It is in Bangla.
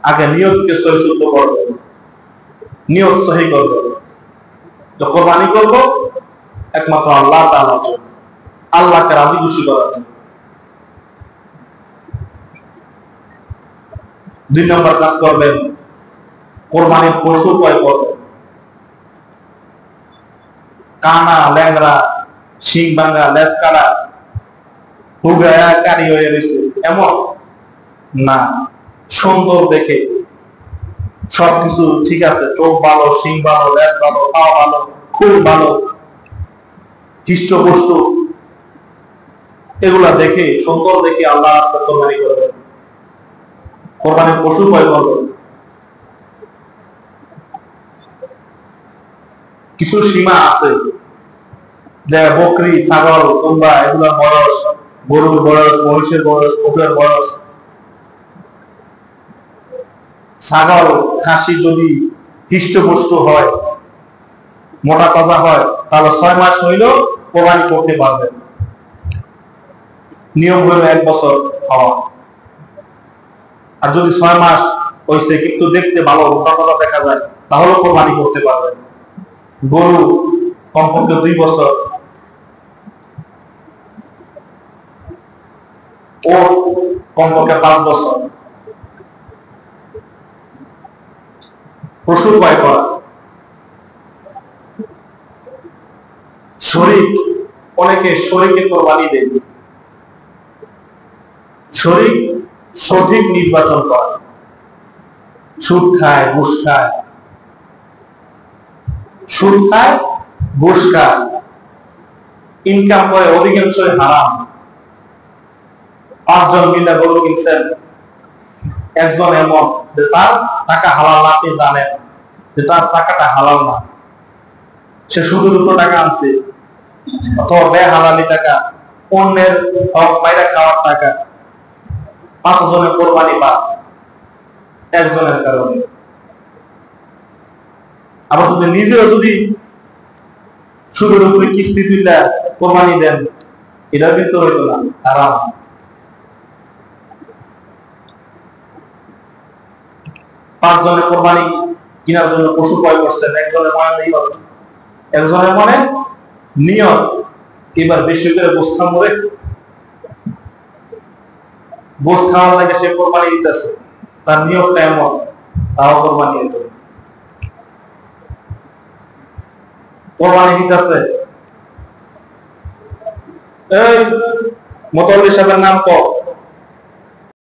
আগে নিয়তকে সহি শুদ্ধ করবে, নিয়ত সহি করবে। তো কোরবানি করবো একমাত্র আল্লাহ তাআলার জন্য, আল্লাহকে রাজি খুশি করার জন্য। 2 নম্বর কাজ করবেন, কোরবানির পশু ক্রয় করবেন। কানা, ল্যাংড়া, শিং ভাঙা, লেজ কাটা, হুগায়া কারি হয়ে রয়েছে এমন না, সুন্দর দেখে, সবকিছু ঠিক আছে, চোখ ভালো, শিং ভালো, লেজ ভালো, পা ভালো, খুব ভালো, হৃষ্টপুষ্ট, এগুলা দেখে, সুন্দর দেখে আল্লাহ রাস্তায় কোরবানি করবেন, কোরবানির পশু ক্রয় করবেন। কিছু সীমা আছে, যে বকরি, ছাগল, কুম্বা এগুলোর বয়স, গরুর বয়স, মহিষের বয়স, উটের বয়স, ছাগল খাসি যদি হৃষ্টপুষ্ট হয়, মোটা তাজা হয়, তাহলে 6 মাস হইলেও কোরবানি করতে পারবেন। নিয়ম হইল 1 বছর হওয়া। আর যদি 6 মাস হয়েছে কিন্তু দেখতে ভালো, মোটা তাজা দেখা যায়, তাহলে কোরবানি করতে পারবেন। গরু কমপক্ষে 2 বছর, ও কমপক্ষে 5 বছর। পশু ক্রয় করা, শরীক, অনেকে শরীকে কোরবানি দেয়। শরীক সঠিক নির্বাচন করা, সুদ খায়, ঘুষ খায়, সুদ খায়, ঘুষ খায়, ইনকাম করে অধিকাংশই হারাম। 5 জন মিলে গরু কিনছেন, একজন এমন যে তার টাকা হালাল না, আপনি জানেন যে তার টাকাটা হালাল না, সে সুদের উপর টাকা আনছে, অথবা বেহালালি টাকা, অন্যের হক মাইরা খাওয়ার টাকা। 5 জনের কোরবানি বাদ একজনের কারণে। আবার যদি নিজেও যদি সুদের উপরে কিস্তি তুইলা কোরবানি দেন, এটা কিন্তু হইতো না, হারাম। পাঁচ জনের কোরবানি কেনার জন্য পশু ক্রয় করছেন, একজনের মনে নিয়ত, একজনের মনে নিয়ত এবার বেশি করে গোশ খাবো রে, গোশ খাওয়ার লাগে সে কোরবানি দিতেছে, তার নিয়তটা এমন, তাও কোরবানি দিতে। কোরবানি দিতেছে, এই মোতাল্লি সাহেবের নাম কর,